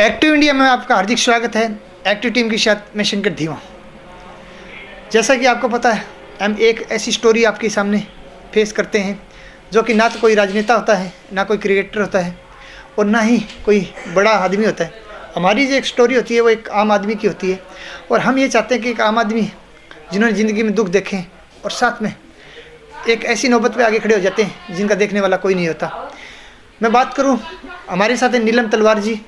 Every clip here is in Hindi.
एक्टिव इंडिया में आपका हार्दिक स्वागत है। एक्टिव टीम के साथ मैं शंकर धीमा। जैसा कि आपको पता है, हम एक ऐसी स्टोरी आपके सामने फेस करते हैं जो कि ना तो कोई राजनेता होता है, ना कोई क्रिकेटर होता है और ना ही कोई बड़ा आदमी होता है। हमारी जो एक स्टोरी होती है वो एक आम आदमी की होती है और हम ये चाहते हैं कि एक आम आदमी जिन्होंने ज़िंदगी में दुख देखे और साथ में एक ऐसी नौबत पे आगे खड़े हो जाते हैं जिनका देखने वाला कोई नहीं होता। मैं बात करूं, हमारे साथ है नीलम तलवार जी।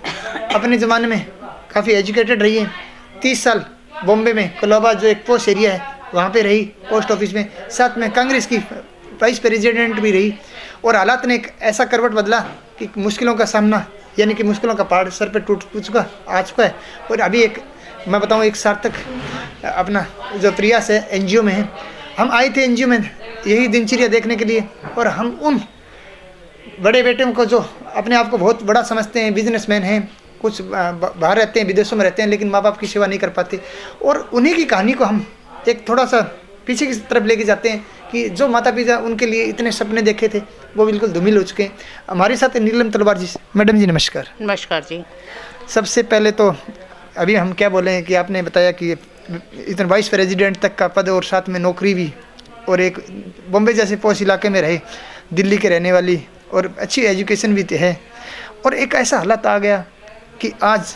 अपने ज़माने में काफ़ी एजुकेटेड रही है। 30 साल बॉम्बे में कोलाबा जो एक पोस्ट एरिया है वहाँ पे रही, पोस्ट ऑफिस में। साथ में कांग्रेस की वाइस प्रेसिडेंट भी रही और हालात ने एक ऐसा करवट बदला कि मुश्किलों का सामना, यानी कि मुश्किलों का पहाड़ सर पे टूट चुका आ चुका है। और अभी एक मैं बताऊँ, एक सार्थक अपना जो प्रयास है एनजीओ में है। हम आए थे एनजीओ में यही दिनचर्या देखने के लिए और हम उन बड़े बेटे को जो अपने आप को बहुत बड़ा समझते हैं, बिजनेसमैन हैं, कुछ बाहर रहते हैं, विदेशों में रहते हैं, लेकिन माँ बाप की सेवा नहीं कर पाते, और उन्हीं की कहानी को हम एक थोड़ा सा पीछे की तरफ लेके जाते हैं कि जो माता पिता उनके लिए इतने सपने देखे थे वो बिल्कुल धूमिल हो चुके हैं। हमारे साथ नीलम तलवार जी। मैडम जी नमस्कार। नमस्कार जी। सबसे पहले तो अभी हम क्या बोले हैं कि आपने बताया कि इतने वाइस प्रेसिडेंट तक का पद और साथ में नौकरी भी, और एक बॉम्बे जैसे पॉश इलाके में रहे, दिल्ली के रहने वाली, और अच्छी एजुकेशन भी है। और एक ऐसा हालत आ गया कि आज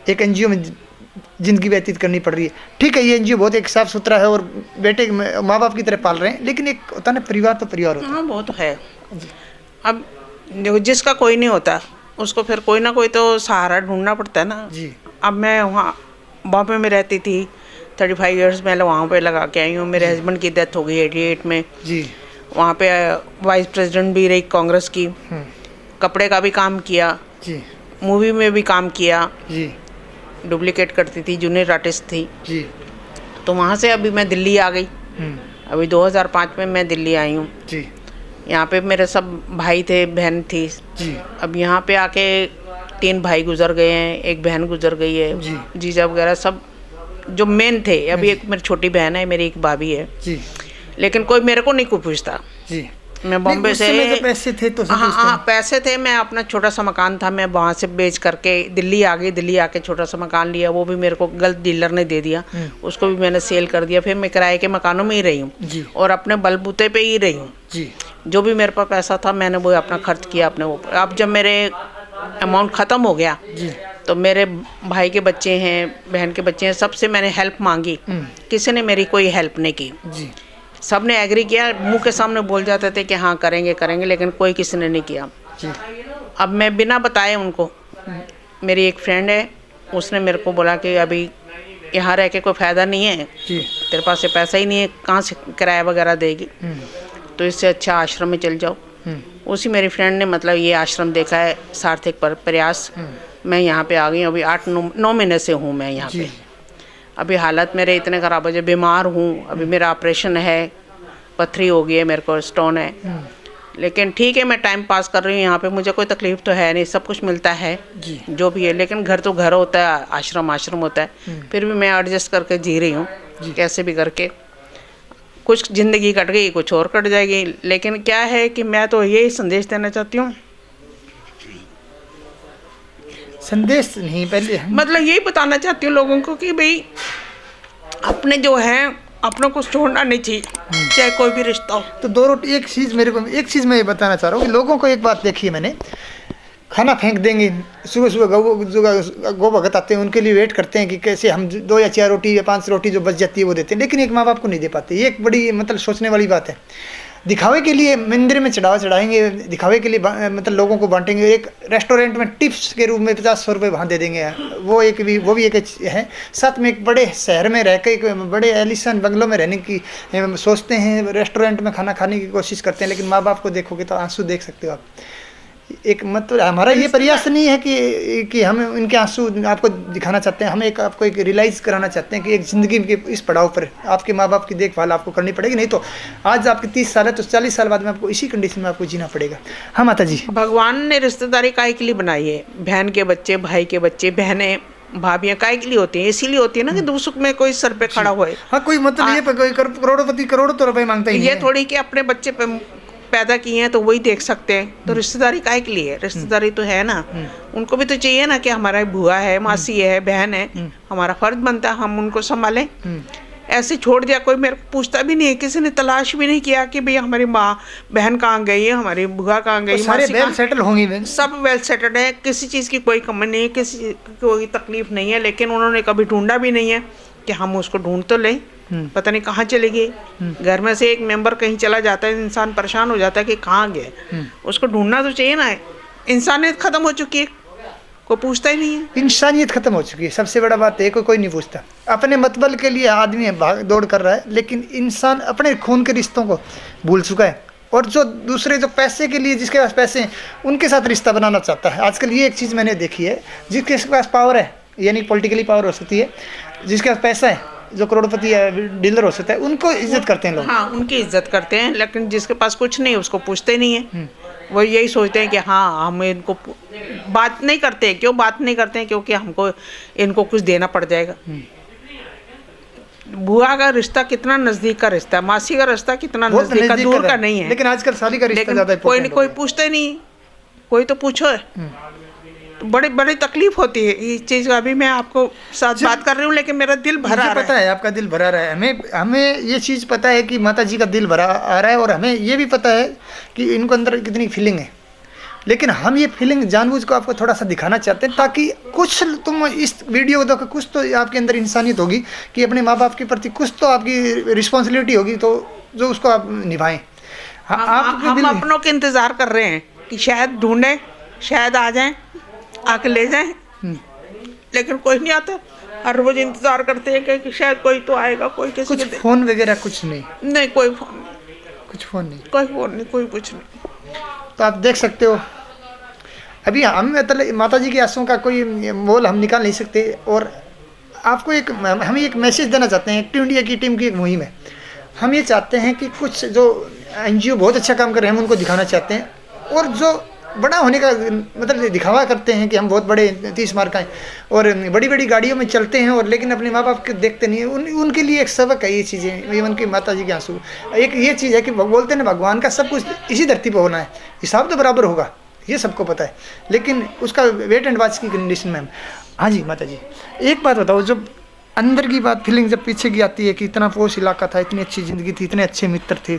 एक एनजीओ में ज़िंदगी व्यतीत करनी पड़ रही है। ठीक है, ये एनजीओ बहुत एक साफ़ सुथरा है और बेटे माँ बाप की तरह पाल रहे हैं, लेकिन एक होता ना परिवार तो परिवार होता है। हाँ, वो तो है। अब देखो, जिसका कोई नहीं होता उसको फिर कोई ना कोई तो सहारा ढूंढना पड़ता है ना जी। अब मैं वहाँ बॉम्बे में रहती थी 35 ईयर्स, मैं वहाँ पे लगा के आई हूँ। मेरे हस्बैंड की डेथ हो गई 88 में जी। वहाँ पे वाइस प्रेसिडेंट भी रही कांग्रेस की, कपड़े का भी काम किया जी, मूवी में भी काम किया जी, डुप्लीकेट करती थी, जूनियर आर्टिस्ट थी जी। तो वहाँ से अभी मैं दिल्ली आ गई। अभी 2005 में मैं दिल्ली आई हूँ जी। यहाँ पे मेरे सब भाई थे, बहन थी जी। अब यहाँ पे आके 3 भाई गुजर गए हैं, एक बहन गुजर गई है जी। जीजा वगैरह सब जो मेन थे। अभी एक मेरी छोटी बहन है, मेरी एक भाभी है जी। लेकिन कोई मेरे को नहीं पूछता जी। मैं बॉम्बे से पैसे थे तो हाँ, पैसे थे। मैं अपना छोटा सा मकान था, मैं वहाँ से बेच करके दिल्ली आ गई। दिल्ली आके छोटा सा मकान लिया, वो भी मेरे को गलत डीलर ने दे दिया, उसको भी मैंने सेल कर दिया। फिर मैं किराए के मकानों में ही रही हूँ और अपने बलबूते पे ही रही हूँ जी। जो भी मेरे पास पैसा था मैंने वो अपना खर्च किया अपने ऊपर। अब जब मेरे अमाउंट ख़त्म हो गया तो मेरे भाई के बच्चे हैं, बहन के बच्चे हैं, सबसे मैंने हेल्प मांगी, किसी ने मेरी कोई हेल्प नहीं की जी। सब ने एग्री किया, मुंह के सामने बोल जाते थे कि हाँ करेंगे करेंगे, लेकिन कोई किसी ने नहीं किया जी। अब मैं बिना बताए उनको, मेरी एक फ्रेंड है, उसने मेरे को बोला कि अभी यहाँ रह के कोई फ़ायदा नहीं है जी, तेरे पास से पैसा ही नहीं है, कहाँ से किराया वगैरह देगी, तो इससे अच्छा आश्रम में चल जाओ। उसी मेरी फ्रेंड ने मतलब ये आश्रम देखा है, सार्थक प्रयास। मैं यहाँ पे आ गई हूँ, अभी 8-9 महीने से हूँ मैं यहाँ पे। अभी हालत मेरे इतने ख़राब हो जाए, बीमार हूँ, अभी मेरा ऑपरेशन है, पथरी हो गई है, मेरे को स्टोन है, लेकिन ठीक है मैं टाइम पास कर रही हूँ यहाँ पे। मुझे कोई तकलीफ़ तो है नहीं, सब कुछ मिलता है जी। जो भी है, लेकिन घर तो घर होता है, आश्रम आश्रम होता है, फिर भी मैं एडजस्ट करके जी रही हूँ कैसे भी करके। कुछ ज़िंदगी कट गई, कुछ और कट जाएगी, लेकिन क्या है कि मैं तो यही संदेश देना चाहती हूँ। संदेश नहीं, पहले मतलब यही बताना चाहती हूँ लोगों को कि भाई अपने जो है अपनों को छोड़ना नहीं चाहिए, चाहे कोई भी रिश्ता हो। तो दो रोटी एक चीज़ मैं ये बताना चाह रहा हूँ कि लोगों को एक बात देखी है मैंने, खाना फेंक देंगे, सुबह सुबह गौ भगत आते हैं, उनके लिए वेट करते हैं कि कैसे हम 2 या 4 रोटी या 5 रोटी जो बच जाती है वो देते हैं, लेकिन एक माँ बाप को नहीं दे पाते। ये एक बड़ी मतलब सोचने वाली बात है। दिखावे के लिए मंदिर में चढ़ाएंगे, दिखावे के लिए मतलब लोगों को बांटेंगे। एक रेस्टोरेंट में टिप्स के रूप में 50-100 रुपये वहाँ दे देंगे, वो भी एक है। साथ में एक बड़े शहर में रह के एक बड़े एलिशान बंगलों में रहने की सोचते हैं, रेस्टोरेंट में खाना खाने की कोशिश करते हैं, लेकिन माँ बाप को देखोगे तो आंसू देख सकते हो आप। एक मतलब हमारा ये प्रयास नहीं है कि हम इनके आंसू आपको दिखाना चाहते हैं, हम आपको एक रियलाइज़ कराना चाहते हैं कि एक ज़िंदगी के इस पड़ाव पर आपके माँ बाप की देखभाल आपको करनी पड़ेगी। नहीं तो आज आपके 30 साल है तो 40 साल बाद में आपको इसी कंडीशन में आपको जीना पड़ेगा। हाँ माता जी, भगवान ने रिश्तेदारी काहे के लिए बनाई है? बहन के बच्चे, भाई के बच्चे, बहनें, भाभियाँ काहे के लिए होती हैं? इसीलिए होती है ना कि दुख सुख में कोई सर पे खड़ा हुए। हाँ, कोई मतलब ये करोड़पति करोड़ों तो रुपये मांगता ही नहीं ये थोड़ी कि अपने बच्चे पे पैदा किए हैं तो वही देख सकते हैं, तो रिश्तेदारी काहे के लिए? रिश्तेदारी तो है ना, उनको भी तो चाहिए ना कि हमारा बुआ है, मासी है, बहन है, हमारा फर्ज बनता है हम उनको संभालें। ऐसे छोड़ दिया, कोई मेरे को पूछता भी नहीं है, किसी ने तलाश भी नहीं किया कि भाई हमारी माँ बहन कहाँ गई है, हमारी बुआ कहाँ गई, सारे वेल सेटल होंगी, सब वेल सेटल्ड है, किसी चीज़ की कोई कमी नहीं है, किसी चीज़ की कोई तकलीफ नहीं है। लेकिन उन्होंने कभी ढूंढा भी नहीं है कि हम उसको ढूंढ तो लें, पता नहीं कहाँ चली गई। घर में से एक मेंबर कहीं चला जाता है, इंसान परेशान हो जाता है कि कहाँ गए, उसको ढूंढना तो चाहिए ना। इंसानियत खत्म हो चुकी है, कोई पूछता ही नहीं है। इंसानियत खत्म हो चुकी है, सबसे बड़ा बात है, कोई नहीं पूछता। अपने मतबल के लिए आदमी भाग दौड़ कर रहा है, लेकिन इंसान अपने खून के रिश्तों को भूल चुका है। और जो दूसरे जो पैसे के लिए, जिसके पास पैसे हैं, उनके साथ रिश्ता बनाना चाहता है। आजकल ये एक चीज़ मैंने देखी है, जिसके पास पावर है, यानी पॉलिटिकली पावर हो सकती है, जिसके पास पैसा है, जो करोड़पति है, डीलर हो सकता है, उनको इज्जत करते हैं लोग। हाँ, उनकी इज्जत करते हैं, लेकिन जिसके पास कुछ नहीं उसको पूछते नहीं है। वो यही सोचते हैं कि हाँ हम इनको बात नहीं करते। क्यों बात नहीं करते हैं? क्योंकि हमको इनको कुछ देना पड़ जाएगा। बुआ का रिश्ता कितना नजदीक का रिश्ता है, मासी का रिश्ता कितना नजदीक का, दूर का नहीं है। लेकिन आजकल साली का रिश्ता ज्यादा कोई पूछता ही नहीं, कोई तो पूछो है। तो बड़ी बड़ी तकलीफ होती है इस चीज़ का। अभी मैं आपको साथ बात कर रही हूँ, लेकिन मेरा दिल भरा आ रहा है। पता है आपका दिल भरा रहा है, हमें ये चीज़ पता है कि माता जी का दिल भरा आ रहा है, और हमें ये भी पता है कि इनको अंदर कितनी फीलिंग है। लेकिन हम ये फीलिंग जानबूझ को आपको थोड़ा सा दिखाना चाहते हैं, ताकि कुछ तुम इस वीडियो को देखो, कुछ तो आपके अंदर इंसानियत होगी कि अपने माँ बाप के प्रति कुछ तो आपकी रिस्पॉन्सिबिलिटी होगी, तो जो उसको आप निभाएं। हम अपनों के इंतज़ार कर रहे हैं कि शायद ढूंढें, शायद आ जाएं, आके ले जाएं, लेकिन कोई नहीं आता। हर रोज इंतजार करते हैं कि शायद कोई तो आएगा, कोई किसी कुछ फोन वगैरह कुछ नहीं, कोई फोन, कुछ फोन नहीं, कोई कुछ नहीं। तो आप देख सकते हो, अभी हम मतलब माता जी के आंसुओं का कोई मोल हम निकाल नहीं सकते। और आपको हम एक मैसेज देना चाहते हैं। एक्टिव इंडिया की टीम की एक मुहिम है, हम ये चाहते हैं कि कुछ जो NGO बहुत अच्छा काम कर रहे हैं हम उनको दिखाना चाहते हैं, और जो बड़ा होने का मतलब दिखावा करते हैं कि हम बहुत बड़े 30 मार का हैं और बड़ी बड़ी गाड़ियों में चलते हैं, और लेकिन अपने माँ बाप के देखते नहीं हैं, उनके लिए एक सबक है ये चीज़ें। ये उनकी माता जी के आंसू एक ये चीज़ है कि बोलते हैं ना, भगवान का सब कुछ इसी धरती पर होना है, हिसाब तो बराबर होगा, ये सबको पता है, लेकिन उसका वेट एंड वॉच की कंडीशन में। हाँ जी माता जी, एक बात बताओ, जब अंदर की बात फीलिंग जब पीछे की आती है कि इतना पोश इलाका था, इतनी अच्छी ज़िंदगी थी, इतने अच्छे मित्र थे,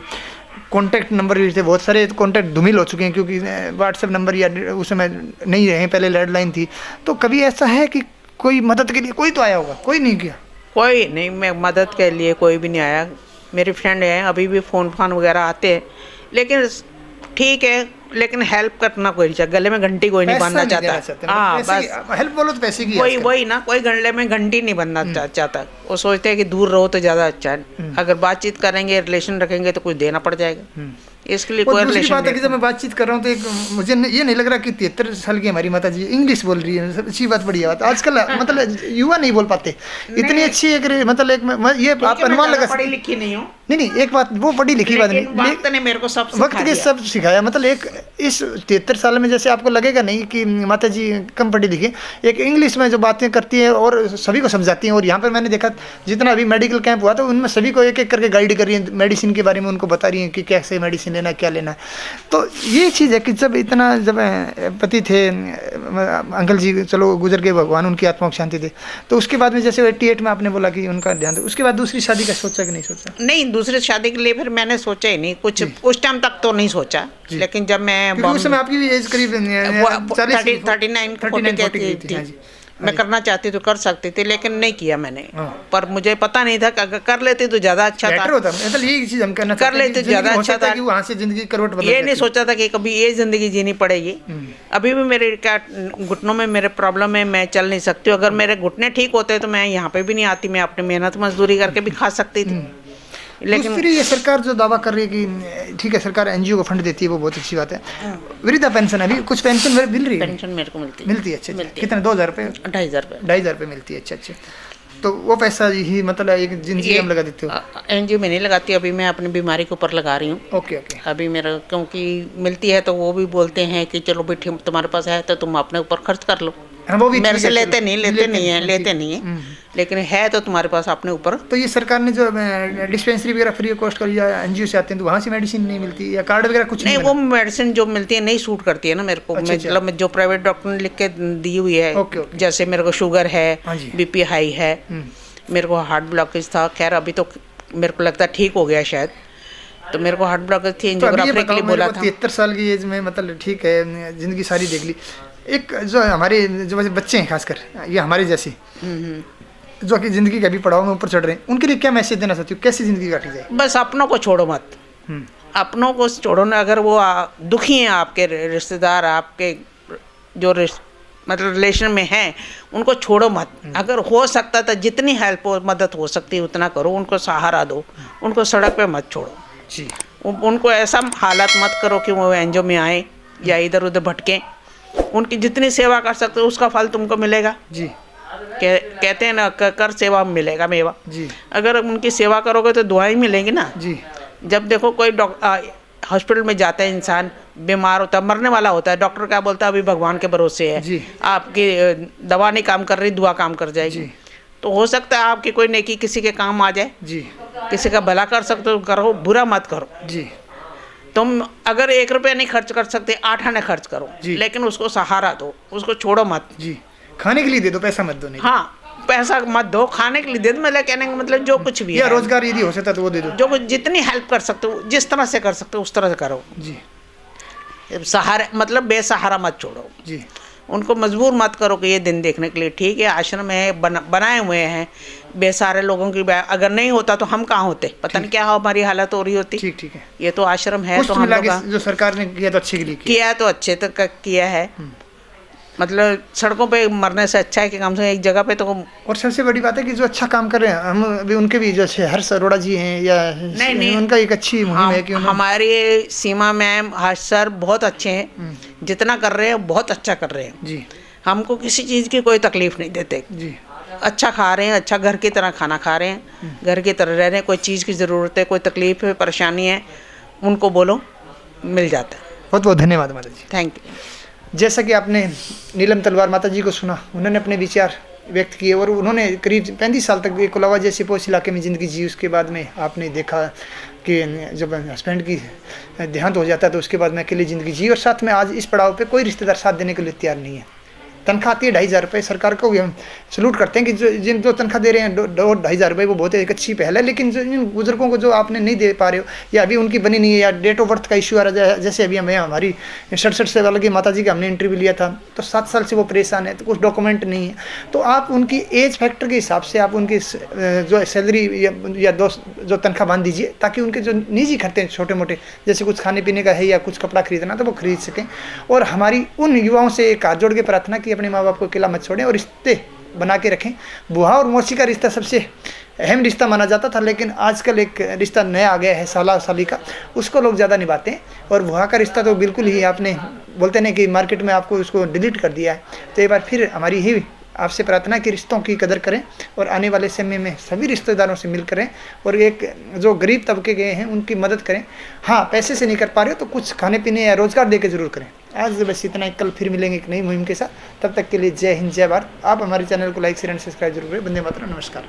कॉन्टैक्ट नंबर भी थे, बहुत सारे कॉन्टैक्ट धूमिल हो चुके हैं क्योंकि व्हाट्सएप नंबर या उस समय नहीं रहे, पहले लैंडलाइन थी। तो कभी ऐसा है कि कोई मदद के लिए कोई तो आया होगा? कोई नहीं किया? कोई नहीं, मैं मदद के लिए कोई भी नहीं आया। मेरे फ्रेंड हैं, अभी भी फ़ोन वगैरह आते हैं, लेकिन ठीक है, लेकिन हेल्प करना कोई नहीं चाहता, गले में घंटी कोई नहीं बांधना चाहता। हाँ बस, हेल्प बोलो तो पैसे की, वही ना, कोई गले में घंटी नहीं बांधना चाहता। वो सोचते हैं कि दूर रहो तो ज़्यादा अच्छा है, अगर बातचीत करेंगे, रिलेशन रखेंगे तो कुछ देना पड़ जाएगा, इसके लिए कोई रिलेशन। बात है कि जब मैं बातचीत कर रहा हूँ तो एक मुझे ये नहीं लग रहा कि 73 साल की हमारी माता जी इंग्लिश बोल रही है, अच्छी बात, बढ़िया बात। आजकल मतलब युवा नहीं बोल पाते, इतनी अच्छी एक मतलब एक ये आप अनुमान लगा, पढ़ी लिखी नहीं हूँ। नहीं, एक बात वो पढ़ी लिखी बात नहीं, वक्त ने मेरे को सब वक्त के सब सिखाया। मतलब एक इस 73 साल में जैसे आपको लगेगा नहीं कि माता जी कम पढ़ी लिखी, एक इंग्लिश में जो बातें करती है और सभी को समझाती हैं। और यहाँ पर मैंने देखा जितना अभी मेडिकल कैंप हुआ था उनमें सभी को एक एक करके गाइड कर रही है, मेडिसिन के बारे में उनको बता रही हैं कि कैसे मेडिसिन लेना है, क्या लेना है। तो ये चीज़ है कि जब पति थे अंकल जी, चलो गुजर गए, भगवान उनकी आत्मा को शांति दे, तो उसके बाद में जैसे 88 में आपने बोला कि उनका ध्यान, उसके बाद दूसरी शादी का सोचा कि नहीं सोचा? नहीं, दूसरी शादी के लिए फिर मैंने सोचा ही नहीं कुछ, उस टाइम तक तो नहीं सोचा। लेकिन जब मैं उस समय आपकी भी एज करीब 39 थी, मैं करना चाहती तो कर सकती थी, लेकिन नहीं किया मैंने। पर मुझे पता नहीं था कि अगर कर लेती तो ज़्यादा अच्छा था, मतलब ये चीज़ हम करना कर लेते तो ज़्यादा अच्छा था, वहाँ से जिंदगी करवट बदल। ये नहीं सोचा था कि कभी ये ज़िंदगी जीनी पड़ेगी। अभी भी मेरे क्या घुटनों में मेरे प्रॉब्लम है, मैं चल नहीं सकती हूँ। अगर मेरे घुटने ठीक होते तो मैं यहाँ पे भी नहीं आती, मैं अपनी मेहनत मजदूरी करके भी खा सकती थी। लेकिन फिर ये सरकार जो दावा कर रही है कि ठीक है, सरकार NGO को फंड देती है, वो बहुत अच्छी बात है। वृद्धा पेंशन अभी कुछ पेंशन मिल रही है? पेंशन मेरे को मिलती है। अच्छा, कितने? 2,000 रुपये? 2,500 रुपये मिलती है। अच्छा, तो वो पैसा ही मतलब एक जिंदगी हम लगा देते हो? NGO में नहीं लगाती, अभी मैं अपनी बीमारी के ऊपर लगा रही हूँ। ओके। अभी मेरा क्योंकि मिलती है तो वो भी बोलते हैं कि चलो बेटी तुम्हारे पास है तो तुम अपने ऊपर खर्च कर लो। हाँ, वो भी मेरे ठीक से है, लेते चलो। नहीं लेते नहीं है लेकिन है तो तुम्हारे पास अपने ऊपर। तो ये सरकार ने जो डिस्पेंसरी वगैरह फ्री ऑफ कॉस्ट कर या एनजीओ से आते हैं तो वहाँ से मेडिसिन नहीं मिलती या कार्ड वगैरह कुछ नहीं, नहीं वो मेडिसिन जो मिलती है नहीं सूट करती है ना मेरे को। अच्छा, अच्छा। मतलब जो प्राइवेट डॉक्टर ने लिख के दी हुई है, ओके, ओके। जैसे मेरे को शुगर है, हाँ जी। बीपी हाई है, मेरे को हार्ट ब्लॉकेज था, खैर अभी तो मेरे को लगता है ठीक हो गया शायद, तो मेरे को हार्ट ब्लॉकेज थी, तो अभी ये एंजियोग्राफी के लिए बताओ, बोला मेरे को था। 73 साल की एज में मतलब ठीक है, जिंदगी सारी देख ली, एक जो हमारे जो बच्चे हैं खासकर ये हमारे जैसे जो कि जिंदगी के अभी पड़ाव में ऊपर चढ़ रहे हैं, उनके लिए क्या मैसेज देना चाहती हूँ, कैसी जिंदगी काटी जाए? बस अपनों को छोड़ो मत, अपनों को छोड़ो ना। अगर वो दुखी हैं, आपके रिश्तेदार, आपके जो मतलब रिलेशन में हैं, उनको छोड़ो मत। अगर हो सकता तो जितनी हेल्प हो, मदद हो सकती है उतना करो, उनको सहारा दो, उनको सड़क पे मत छोड़ो जी। उनको ऐसा हालात मत करो कि वो एनजीओ में आए या इधर उधर भटकें। उनकी जितनी सेवा कर सकते हो उसका फल तुमको मिलेगा जी। कहते हैं ना, कर सेवा मिलेगा मेवा। जी। अगर उनकी सेवा करोगे तो दुआएं मिलेंगी ना। जी। जब देखो कोई हॉस्पिटल में जाता है, इंसान बीमार होता है, मरने वाला होता है, डॉक्टर क्या बोलता है, अभी भगवान के भरोसे है, जी। आपकी दवा नहीं काम कर रही, दुआ काम कर जाएगी। जी। तो हो सकता है आपकी कोई नेकी किसी के काम आ जाए। जी। किसी का भला कर सकते हो करो, बुरा मत करो। जी। तुम अगर 1 रुपया नहीं खर्च कर सकते, 8 आने खर्च करो, जी। लेकिन उसको सहारा दो, उसको छोड़ो मत। जी। खाने के लिए दे दो, पैसा मत दो। नहीं, हाँ, पैसा मत दो, खाने के लिए दे दो। मतलब कहने का मतलब जो कुछ भी या है, रोजगार यदि हो सकता तो वो दे दो। जो कुछ जितनी हेल्प कर सकते हो, जिस तरह से कर सकते हो उस तरह से करो। जी। सहारा मतलब बेसहारा मत छोड़ो, जी। उनको मजबूर मत करो कि ये दिन देखने के लिए। ठीक है, आश्रम है, बनाए हुए हैं बेसहारे लोगों की। अगर नहीं होता तो हम कहाँ होते, पता नहीं क्या हमारी हालत हो रही होती। ठीक, ठीक है। ये तो आश्रम है, कुछ तो तो हम मिला लोग के जो सरकार ने किया तो अच्छे के लिए किया। किया है, तो अच्छे तक किया है। मतलब सड़कों पे मरने से अच्छा है कि कम से कम एक जगह पे तो। और सबसे बड़ी बात है कि जो अच्छा काम कर रहे हैं, हम अभी उनके भी जैसे हर्ष अरोड़ा जी हैं या नहीं, उनका एक अच्छी मुहिम है कि हमारी सीमा मैम, हर्ष सर बहुत अच्छे हैं, जितना कर रहे हैं बहुत अच्छा कर रहे हैं जी। हमको किसी चीज़ की कोई तकलीफ नहीं देते जी। अच्छा खा रहे हैं, अच्छा घर की तरह खाना खा रहे हैं, घर की तरह रह रहे हैं। कोई चीज़ की ज़रूरत है, कोई तकलीफ है, परेशानी है, उनको बोलो, मिल जाता है। बहुत बहुत धन्यवाद माता जी। Thank you. जैसा कि आपने नीलम तलवार माता जी को सुना, उन्होंने अपने विचार व्यक्त किए और उन्होंने करीब 35 साल तक कोलावा जैसे पोस्ट इलाके में ज़िंदगी जी। उसके बाद में आपने देखा कि जब हस्बैंड की देहांत हो जाता है तो उसके बाद में अकेली ज़िंदगी जी, और साथ में आज इस पड़ाव पे कोई रिश्तेदार साथ देने के लिए तैयार नहीं है। तनख्वाह आती है 2,500 रुपये, सरकार को भी हम सलूट करते हैं कि जो तनख्वाह दे रहे हैं 2,500 रुपये, वो बहुत एक अच्छी पहल है। लेकिन जो इन बुजुर्गों को जो आपने नहीं दे पा रहे हो या अभी उनकी बनी नहीं है या डेट ऑफ बर्थ का इशू आ रहा है, जैसे अभी हमें हमारी 67 से वाले की माता जी का हमने इंटरव्यू लिया था तो 7 साल से वो परेशान है, तो कुछ डॉक्यूमेंट नहीं है। तो आप उनकी एज फैक्टर के हिसाब से आप उनकी जो सैलरी या जो तनख्वाह बांध दीजिए, ताकि उनके जो निजी खर्चे हैं छोटे मोटे, जैसे कुछ खाने पीने का है या कुछ कपड़ा खरीदना, तो वो खरीद सकें। और हमारी उन युवाओं से एक हाथ जोड़ के प्रार्थना की अपने माँ बाप को अकेला मत छोड़ें और रिश्ते बना के रखें। बुआ और मौसी का रिश्ता सबसे अहम रिश्ता माना जाता था, लेकिन आजकल एक रिश्ता नया आ गया है साला साली का, उसको लोग ज़्यादा निभाते हैं। और बुआ का रिश्ता तो बिल्कुल ही आपने बोलते हैं कि मार्केट में आपको उसको डिलीट कर दिया है। तो एक बार फिर हमारी ही आपसे प्रार्थना कि रिश्तों की कदर करें और आने वाले समय में सभी रिश्तेदारों से मिल करें और एक जो गरीब तबके गए हैं उनकी मदद करें। हाँ, पैसे से नहीं कर पा रहे हो तो कुछ खाने पीने या रोज़गार दे के ज़रूर करें। आज बस इतना ही, कल फिर मिलेंगे एक नई मुहिम के साथ। तब तक के लिए जय हिंद, जय भारत। आप हमारे चैनल को लाइक शेयर एंड सब्सक्राइब जरूर करें। वंदे मातरम। नमस्कार।